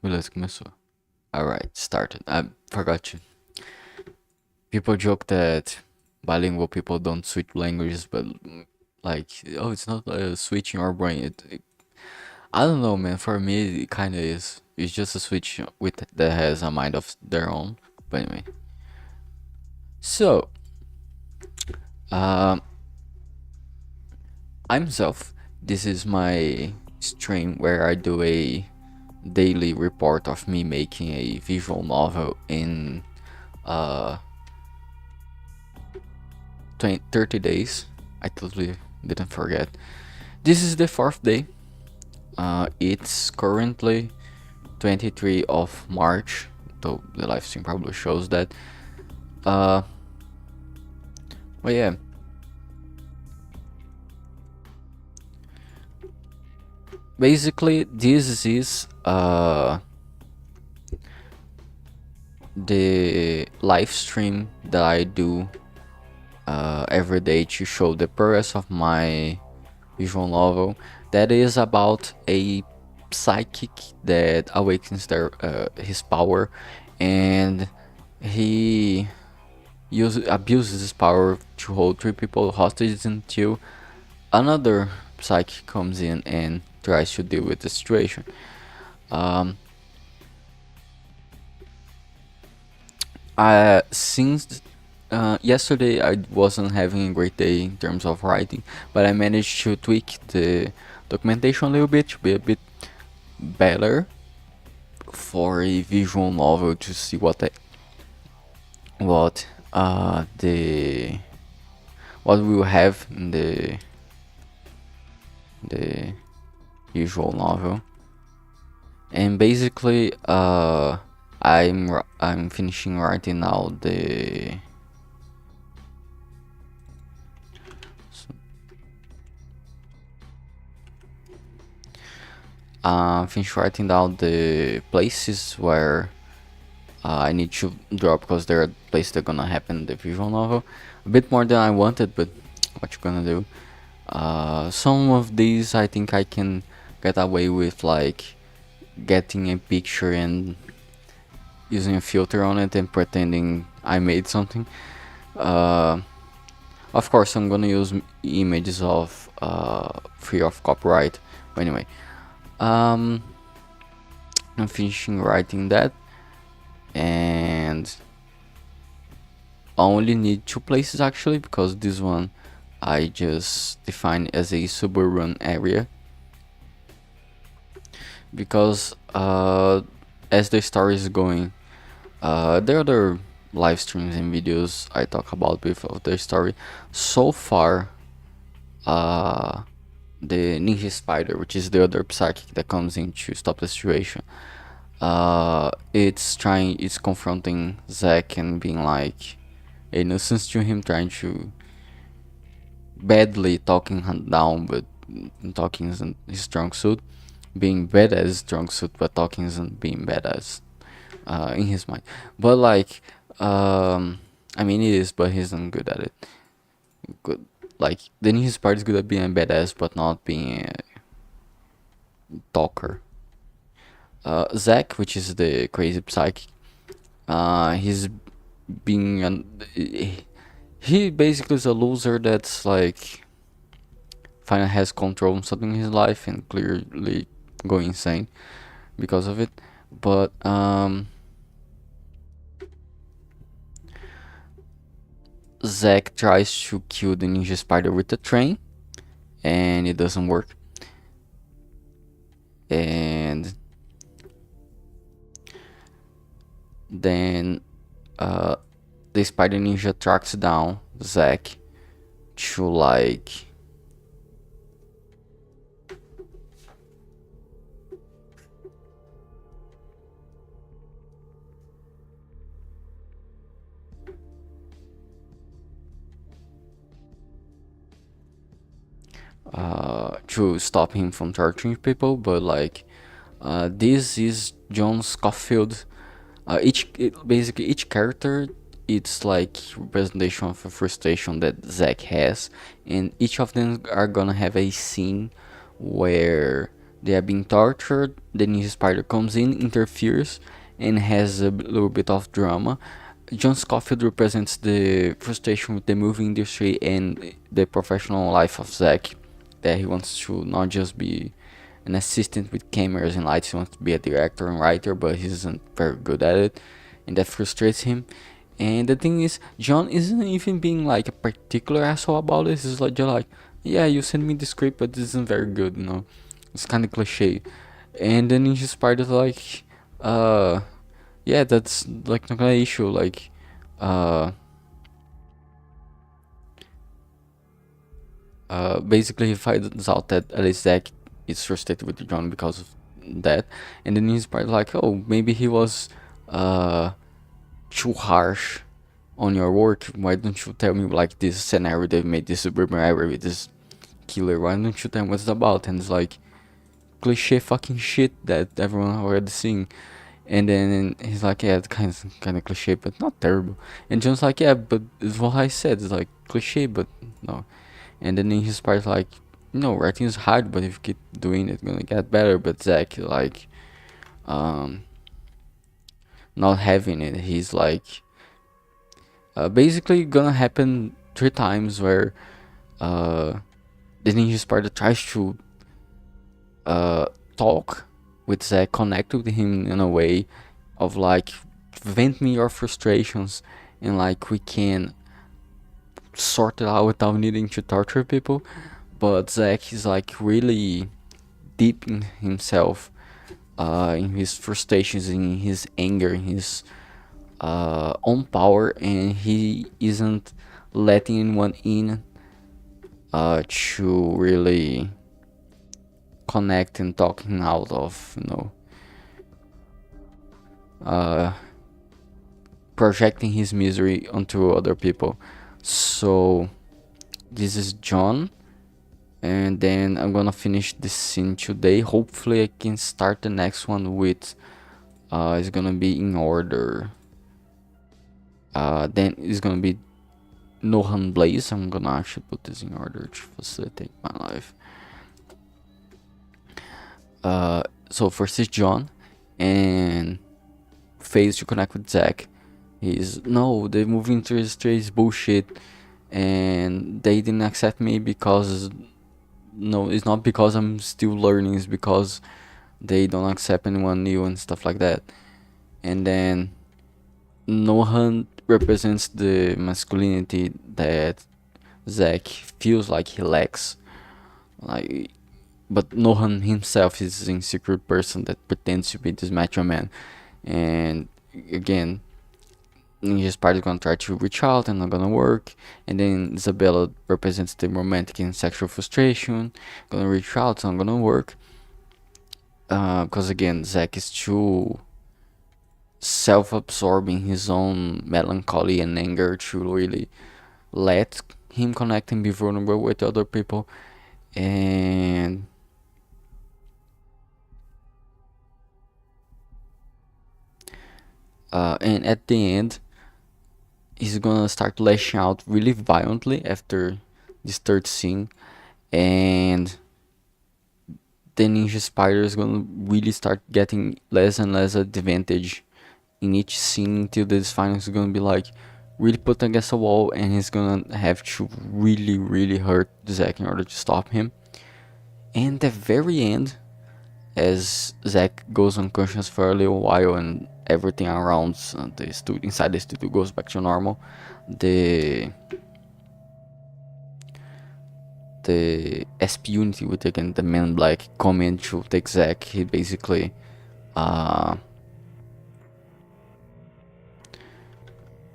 Beleza, começou. Alright, started. I forgot to. People joke that bilingual people don't switch languages, but like, oh, it's not switching our brain. I don't know, man. For me, it kind of is. It's just a switch that has a mind of their own. But anyway, so um, I'm Self. This is my stream where I do a daily report of me making a visual novel in 30 days. I totally didn't forget. This is the 4th day. It's currently 23 of March, though the live stream probably shows that. But yeah. Basically, this is the live stream that I do every day to show the progress of my visual novel that is about a psychic that awakens his power, and he abuses his power to hold 3 people hostage until another psychic comes in and tries to deal with the situation. Since yesterday I wasn't having a great day in terms of writing, but I managed to tweak the documentation a little bit to be a bit better for a visual novel to see what we will have in the visual novel. And basically I'm finishing writing now finish writing down the places where I need to draw, because there are places that are gonna happen in the visual novel. A bit more than I wanted, but what you gonna do? Some of these I think I can get away with, like getting a picture and using a filter on it and pretending I made something. Of course, I'm gonna use images of free of copyright. But anyway, I'm finishing writing that, and I only need 2 places actually, because this one I just define as a suburban area, because as the story is going, there are other live streams and videos I talk about with of the story. So far, the ninja spider, which is the other psychic that comes in to stop the situation, it's confronting Zack and being like a nuisance to him, trying to badly talking him down, but talking isn't his strong suit. Being bad as strong suit, but talking isn't being badass in his mind. But like, I mean it is, but he's not good at it. Good, like the ninja spider is good at being a badass, but not being a talker. Zack, which is the crazy psychic, he's being he basically is a loser that's like finally has control on something in his life and clearly going insane because of it. But Zack tries to kill the ninja spider with a train, and it doesn't work. And then the spider ninja tracks down Zack to like to stop him from torturing people, but like This is John Scofield. Basically each character, it's like representation of a frustration that Zack has, and each of them are gonna have a scene where they are being tortured. The Ninja Spider comes in, interferes, and has a little bit of drama. John Scofield represents the frustration with the movie industry and the professional life of Zack, that he wants to not just be an assistant with cameras and lights. He wants to be a director and writer, but he isn't very good at it, and that frustrates him. And the thing is, John isn't even being like a particular asshole about this. He's like, just like, yeah, you sent me the script, but this isn't very good, you know. It's kind of cliche. And then he's just part of like, uh, yeah, that's like not an issue. Like, uh, basically he finds out that at least Zack is frustrated with John because of that, and then he's part like, oh, maybe he was uh too harsh on your work. Why don't you tell me like this scenario they made, this Superman with this killer? Why don't you tell me what it's about? And it's like cliche fucking shit that everyone already seen. And then he's like, yeah, it's kind of cliche, but not terrible. And John's like, yeah, but it's what I said. It's like cliche, but no. And then in his part, like, no, writing is hard, but if you keep doing it, it's gonna get better. But Zach, like, um, not having it, he's like, basically gonna happen 3 times where the Ninja Spider tries to uh, talk with Zack, connect with him in a way of like, vent me your frustrations, and like we can sort it out without needing to torture people. But Zack is like really deep in himself, in his frustrations, in his anger, in his own power, and he isn't letting anyone in to really connect and talking out of, uh, projecting his misery onto other people. So this is John, and then I'm gonna finish this scene today. Hopefully I can start the next one with it's gonna be in order. Then it's gonna be Nohan Blaze. I'm gonna actually put this in order to facilitate my life. So first is John, and fails to connect with Zack. He's, no, the movie industry is bullshit, and they didn't accept me because, no, it's not because I'm still learning, it's because they don't accept anyone new and stuff like that. And then Nohan represents the masculinity that Zack feels like he lacks. Like, but Nohan himself is an insecure person that pretends to be this macho man. And again, Ninja's part is gonna try to reach out and not gonna work. And then Isabella represents the romantic and sexual frustration. Gonna reach out, it's not gonna work. Because again, Zack is too self-absorbing his own melancholy and anger to really let him connect and be vulnerable with other people. And at the end, he's gonna start lashing out really violently after this third scene, and the Ninja Spider is gonna really start getting less and less advantage in each scene until this final is gonna be like really put against a wall, and he's gonna have to really, really hurt Zack in order to stop him. And the very end, as Zack goes unconscious for a little while and everything around the studio, inside the studio, goes back to normal, the SP Unity with again the Man in Black come in to take Zack. He basically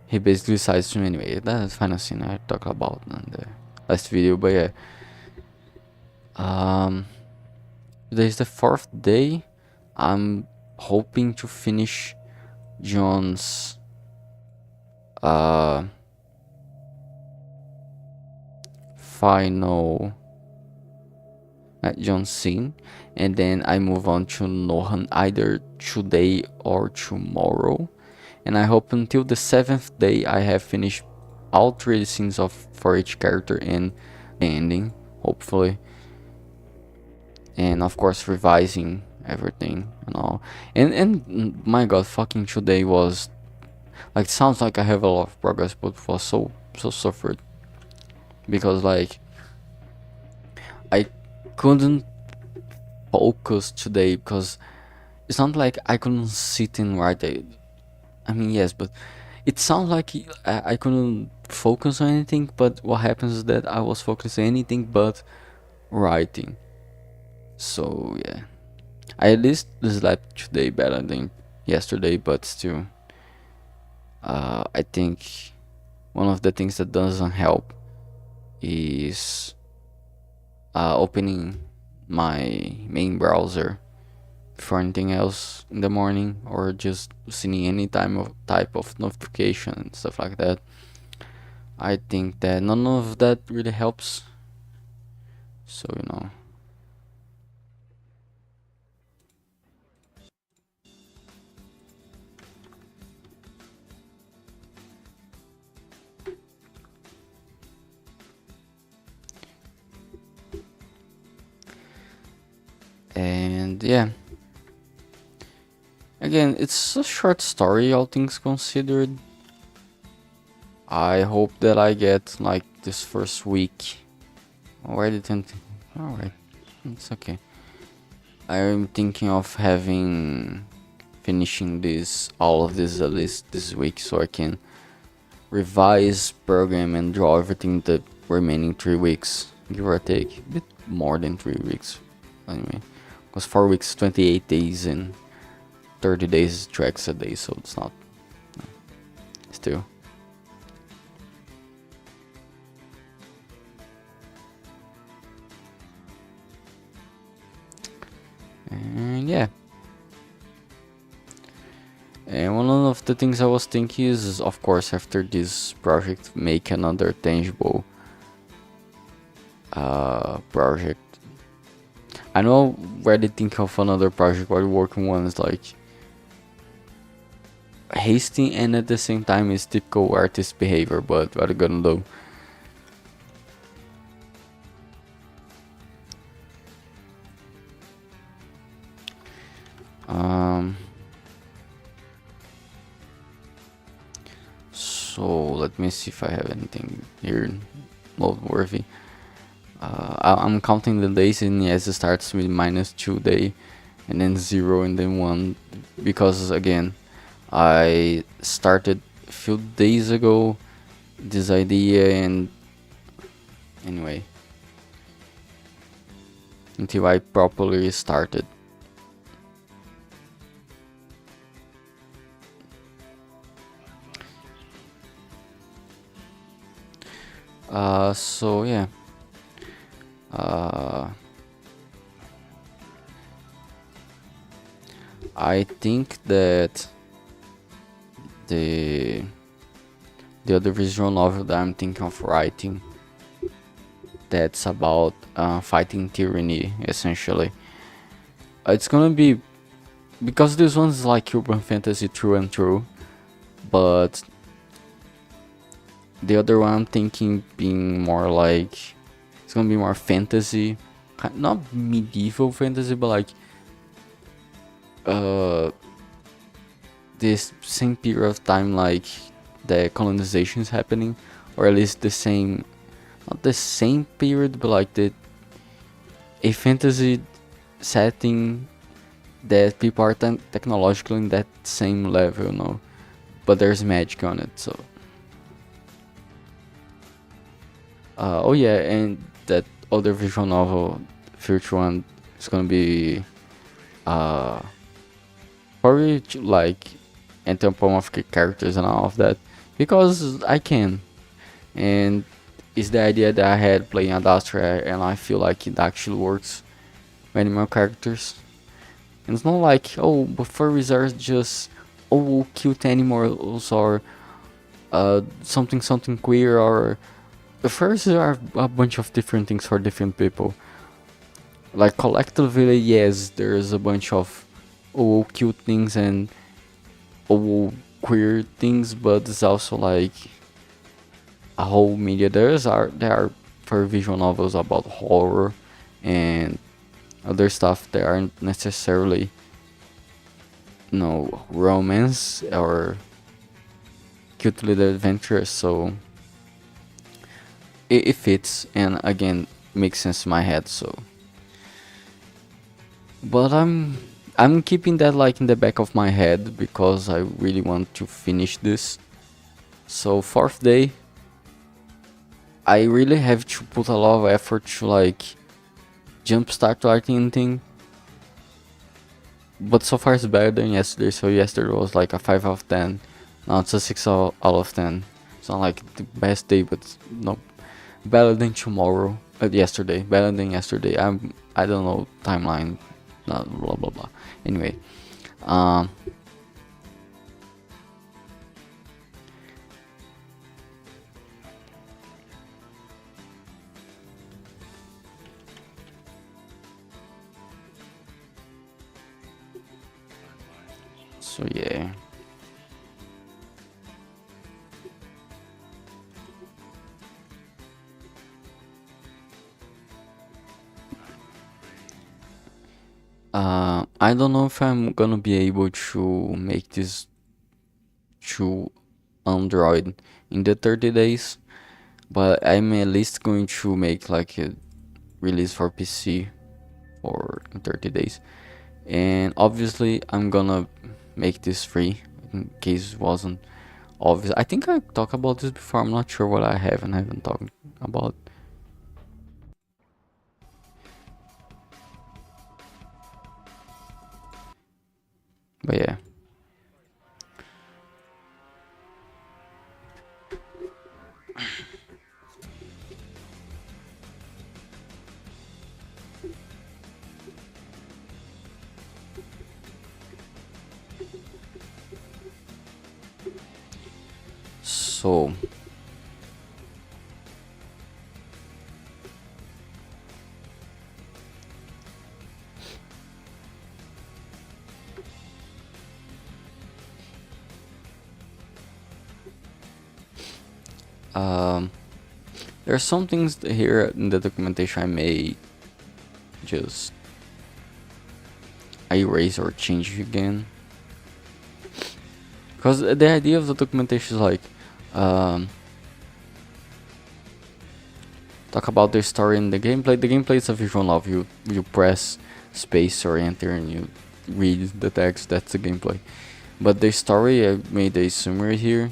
decides to, anyway, that's the final scene I talked about in the last video. But yeah, today's the 4th day. I'm hoping to finish John's final at John Cena, and then I move on to Nohan either today or tomorrow. And I hope until the 7th day I have finished all 3 scenes of for each character and ending, hopefully. And of course revising everything and all. And my god, fucking today was like, sounds like I have a lot of progress, but was so suffered because like I couldn't focus today because it's not like I couldn't sit and write it. I mean, yes, but it sounds like I couldn't focus on anything. But what happens is that I was focusing on anything but writing. So yeah, I at least slept today better than yesterday, but still, I think one of the things that doesn't help is opening my main browser for anything else in the morning, or just seeing any type of notification and stuff like that. I think that none of that really helps. So and yeah. Again, it's a short story, all things considered. I hope that I get like this first week. Already 10. Alright, it's okay. I'm thinking of having finishing this all of this at least this week, so I can revise, program, and draw everything the remaining 3 weeks, give or take. A bit more than 3 weeks, anyway. Because 4 weeks, 28 days, and 30 days tracks a day, so it's not. Still. And yeah. And one of the things I was thinking is, of course, after this project, make another tangible project. I know already think of another project while working one is like hasty and at the same time is typical artist behavior, but what are you gonna do? So let me see if I have anything here noteworthy. I'm counting the days, and yes, it starts with -2 day, and then 0, and then 1, because again, I started a few days ago this idea, and anyway, until I properly started. So yeah. I think that the other visual novel that I'm thinking of writing, that's about fighting tyranny, essentially. It's gonna be, because this one's like urban fantasy through and through, but the other one I'm thinking being more like, it's gonna be more fantasy, not medieval fantasy, but like this same period of time, like the colonization is happening, or at least the same, not the same period, but like a fantasy setting that people are technological in that same level, but there's magic on it. So oh yeah, and that other visual novel, future one, is gonna be probably like anthropomorphic characters and all of that, because I can, and it's the idea that I had playing Adastra, and I feel like it actually works with animal characters. And it's not like, oh, but furries are just, oh, cute animals, or something queer, or the furries are a bunch of different things for different people. like collectively, yes, there's a bunch of cute things and queer things, but it's also like a whole media. There are for visual novels about horror and other stuff that aren't necessarily romance or cute little adventures. So it fits, and again makes sense in my head. So, but I'm keeping that like in the back of my head because I really want to finish this. So fourth day, I really have to put a lot of effort to like jumpstart writing thing. But so far it's better than yesterday. So yesterday was like a 5 out of 10. Now it's a 6 out of 10. It's not like the best day, but no, better than tomorrow. Yesterday, better than yesterday. I don't know timeline. Blah blah blah blah. Anyway, um, so yeah. I don't know if I'm gonna be able to make this to Android in the 30 days, but I'm at least going to make like a release for PC for 30 days. And obviously, I'm gonna make this free in case it wasn't obvious. I think I talked about this before. I'm not sure what I have and haven't talked about. But yeah. So, um, there are some things here in the documentation I may just erase or change again. Because the idea of the documentation is like, um, talk about the story and the gameplay. The gameplay is a visual novel. You press space or enter and you read the text. That's the gameplay. But the story, I made a summary here.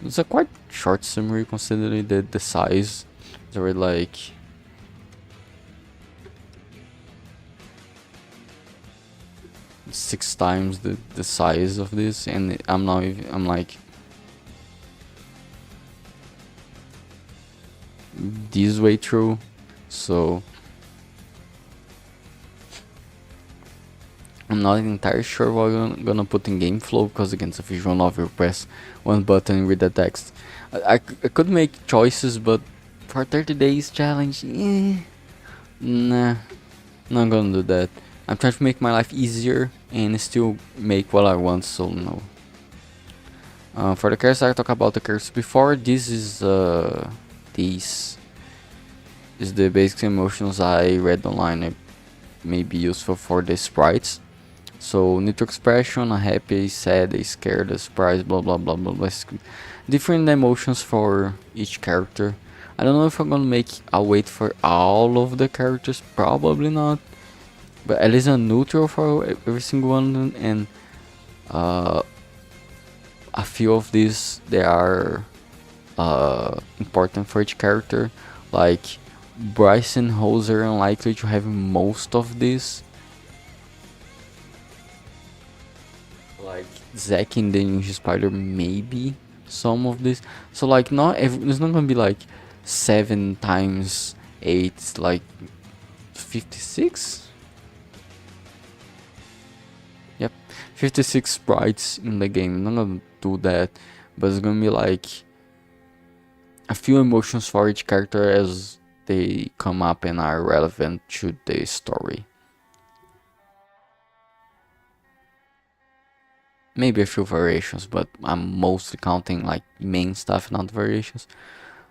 It's a quite short summary considering the size. It's already like 6 times the size of this, and I'm like this way through, so I'm not entirely sure what I'm gonna put in game flow because again it's a visual novel. You press one button and read the text. I could make choices, but for 30 days challenge, nah, not gonna do that. I'm trying to make my life easier and still make what I want, so no. For the characters, I talked about the characters before. This is these is the basic emotions I read online. It may be useful for the sprites. So neutral expression, a happy, a sad, a scared, a surprised, blah blah blah blah blah. Different emotions for each character. I don't know if I'm gonna make a weight for all of the characters. Probably not. But at least a neutral for every single one, and a few of these they are important for each character. Like Bryce and Hose are unlikely to have most of this. Like Zack and the Ninja Spider maybe some of this. So like it's not gonna be like 7 times 8, like 56. Yep, 56 sprites in the game. I'm not gonna do that, but it's gonna be like a few emotions for each character as they come up and are relevant to the story. Maybe a few variations, but I'm mostly counting like main stuff, not variations.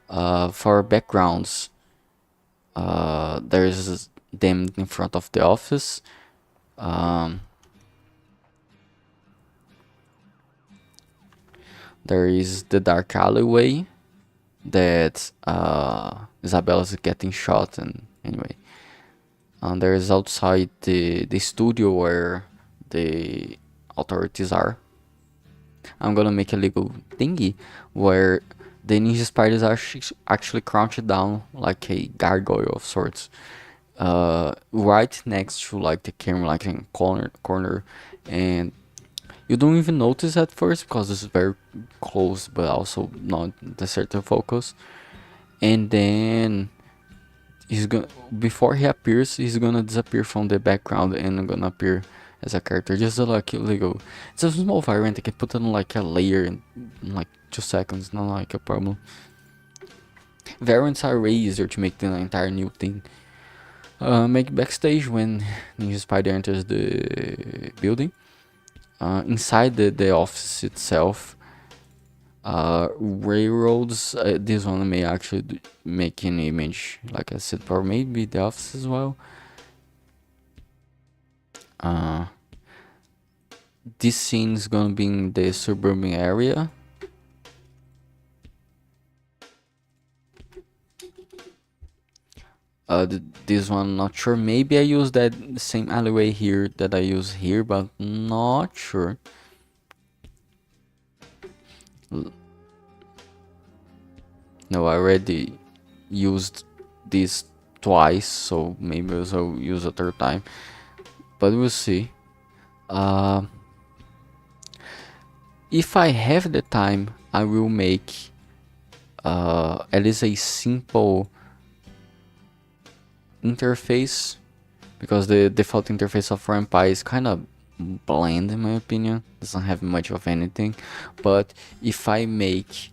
For backgrounds, there's them in front of the office. Um, there is the dark alleyway that Isabella's getting shot, and anyway. There is outside the studio where the authorities are. I'm gonna make a legal thingy where the ninja spiders are actually crouched down like a gargoyle of sorts, right next to like the camera, like in corner, and you don't even notice at first because it's very close, but also not the certain focus. And then he's gonna before he appears, he's gonna disappear from the background and gonna appear as a character. Just like Lego. It's a small variant. I can put on like a layer in like 2 seconds. Not like a problem. Variants are way easier to make than an entire new thing. Make backstage when Ninja Spider enters the building. Inside the office itself, railroads. This one may actually make an image, like I said, or maybe the office as well. This scene is gonna be in the suburban area. This one, not sure. Maybe I use that same alleyway here that I use here, but not sure. No, I already used this twice, so maybe I'll use a third time. But we'll see. If I have the time, I will make at least a simple interface, because the default interface of Rampai is kind of bland in my opinion, doesn't have much of anything. But if I make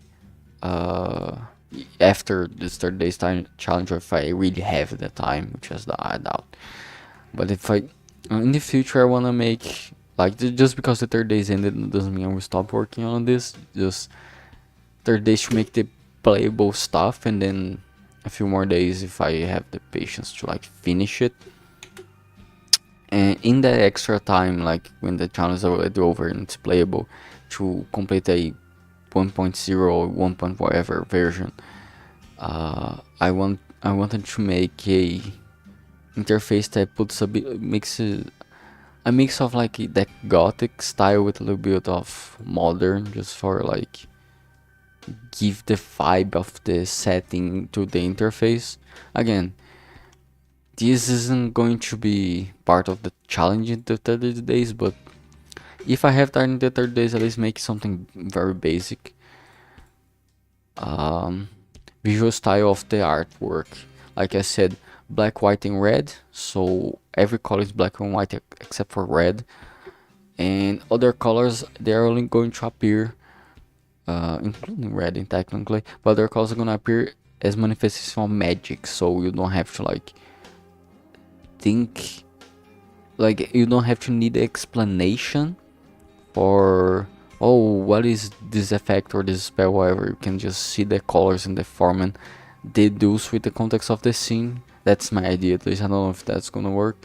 after this 30 days time challenge, or if I really have the time, which is I doubt, but if I in the future I want to make like just because the 30 days ended doesn't mean I will stop working on this. Just 30 days to make the playable stuff, and then a few more days if I have the patience to like finish it. And in that extra time, like when the challenge is already over and it's playable, to complete a 1.0 or 1. Whatever version, I wanted to make a interface that puts a bit a mix of like that gothic style with a little bit of modern, just for like give the vibe of the setting to the interface. Again, this isn't going to be part of the challenge in the 30 days, but if I have time in the 30 days, at least make something very basic. Visual style of the artwork, like I said, black, white, and red. So every color is black and white except for red, and other colors they are only going to appear, including red, technically, but other colors are gonna appear as manifestation of magic. So you don't have to like think, like you don't have to need explanation for what is this effect or this spell, whatever. You can just see the colors in the form and deduce with the context of the scene. That's my idea, at least. I don't know if that's gonna work,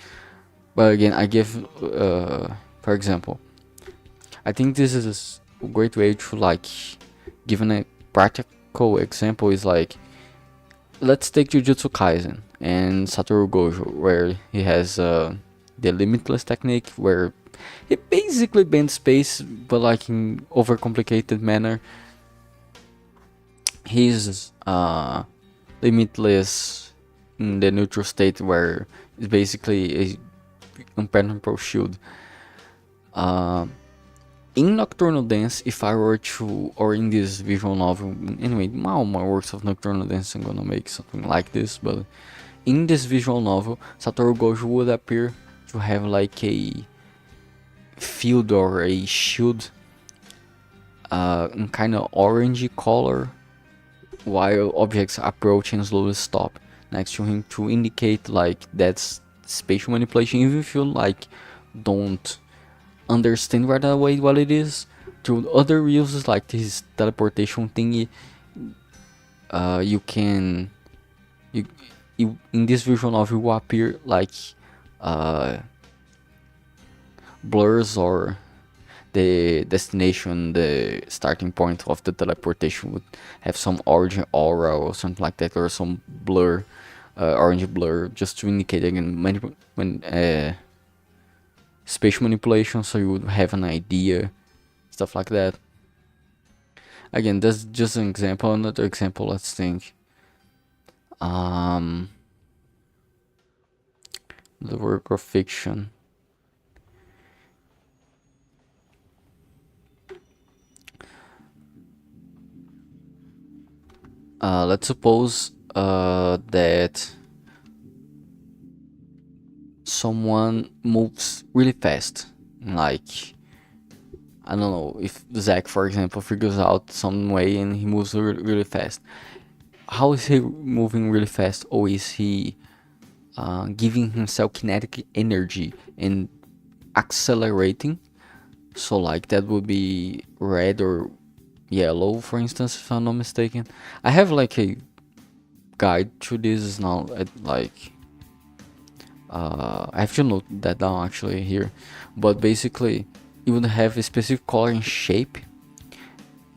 but again, I give for example, I think this is a great way to like give a practical example. Is like, let's take Jujutsu Kaisen and Satoru Gojo, where he has the limitless technique, where he basically bends space, but like in overcomplicated manner. He's limitless in the neutral state, where it's basically a impenetrable shield. In Nocturnal Dance, if I were to, or in this visual novel, anyway, all my works of Nocturnal Dance, I'm gonna make something like this, but in this visual novel, Satoru Gojo would appear to have like a field or a shield in kind of orangey color, while objects approach and slowly stop. next to him to indicate like that's spatial manipulation, even if you like don't understand right away what it is. Through other uses like this teleportation thingy, you can you, you in this visual novel will appear like uh, blurs, or the destination, the starting point of the teleportation would have some orange aura or something like that, or some blur, orange blur, just to indicate again when spatial manipulation, so you would have an idea, stuff like that. Again, that's just an example. Another example, let's think. Um, the work of fiction. Let's suppose that someone moves really fast. Like, I don't know, if Zach, for example, figures out some way and he moves really, really fast. How is he moving really fast? Or is he giving himself kinetic energy and accelerating? So, like, that would be red or yellow, for instance, if I'm not mistaken. I have like a guide to this now, like I have to note that down actually here, but basically it would have a specific color and shape,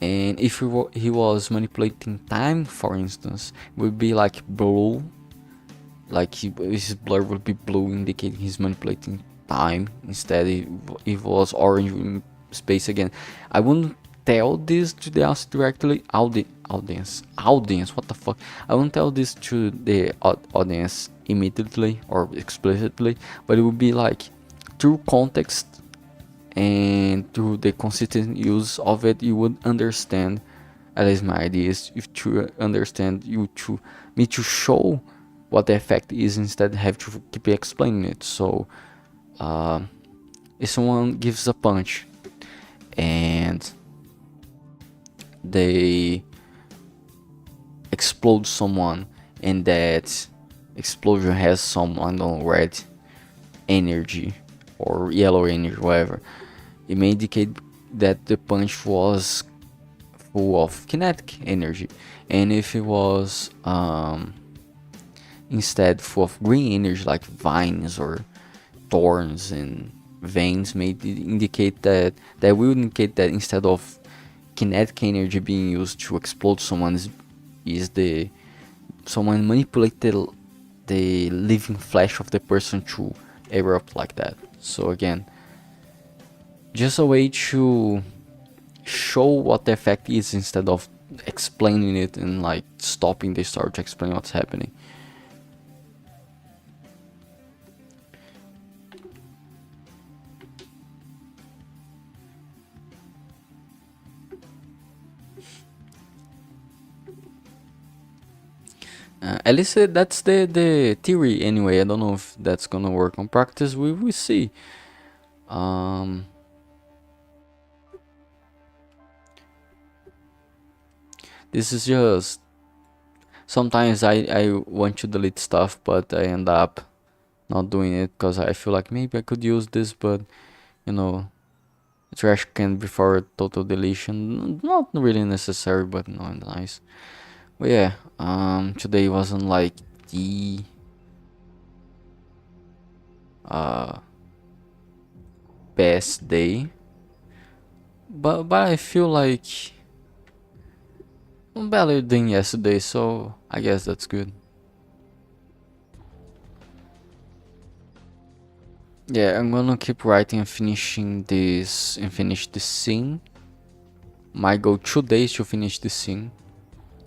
and if he was manipulating time, for instance, it would be like blue, like his blur would be blue, indicating he's manipulating time. Instead, it was orange in space again. I wouldn't tell this to the audience directly. Audience, what the fuck? I won't tell this to the audience immediately or explicitly, but it would be like through context and through the consistent use of it, you would understand. At least my idea is if to understand you to me to show what the effect is, instead have to keep explaining it. So if someone gives a punch and they explode someone, and that explosion has some, I don't know, red energy or yellow energy, whatever, it may indicate that the punch was full of kinetic energy. And if it was instead full of green energy, like vines or thorns and veins, may indicate that will indicate that instead of kinetic energy being used to explode someone, is the someone manipulate the living flesh of the person to erupt like that. So again, just a way to show what the effect is instead of explaining it and like stopping the story to explain what's happening. At least that's the theory anyway. I don't know if that's gonna work on practice. We will see. This is just sometimes I want to delete stuff, but I end up not doing it because I feel like maybe I could use this, but you know, trash can before total deletion. Not really necessary, but no, nice. But yeah, today wasn't like the uh best day, but I feel like I'm better than yesterday, so I guess that's good. Yeah, I'm gonna keep writing and finishing this and finish this scene. My goal 2 days to finish this scene.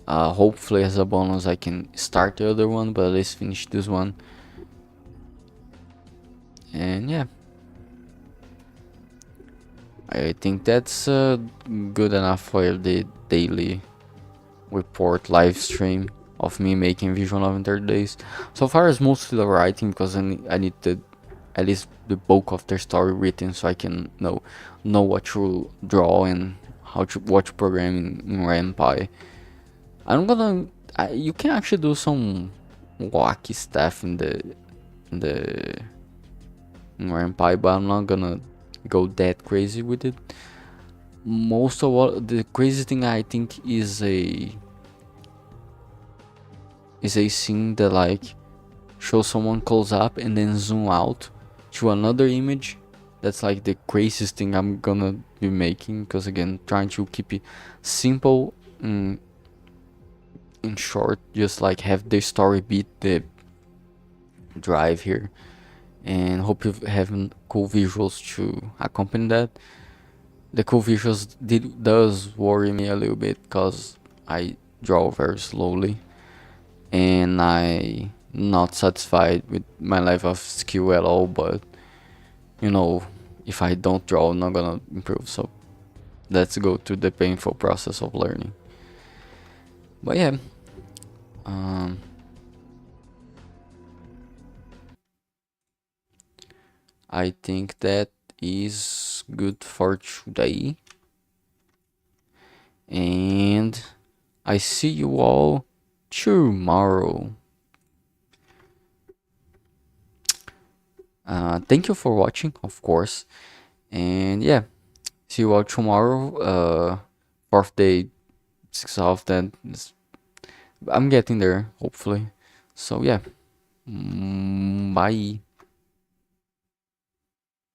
Hopefully as a bonus I can start the other one, but at least finish this one. And yeah, I think that's good enough for the daily report live stream of me making visual novel in 30 days. So far it's mostly the writing, because I need the at least the bulk of their story written, so I can know what to draw and what to program in Rampy. I'm gonna you can actually do some wacky stuff in the Empire, but I'm not gonna go that crazy with it. Most of what the crazy thing I think is a scene that like shows someone close up and then zoom out to another image. That's like the craziest thing I'm gonna be making, because again, trying to keep it simple, in short, just like have the story beat the drive here, and hope you have cool visuals to accompany that. The cool visuals does worry me a little bit because I draw very slowly, and I not satisfied with my level of skill at all. But you know, if I don't draw, I'm not gonna improve. So let's go through the painful process of learning. But yeah, um, I think that is good for today, and I see you all tomorrow. Thank you for watching, of course, and yeah, see you all tomorrow. Fourth day, 6th then. I'm getting there, hopefully. So yeah, bye.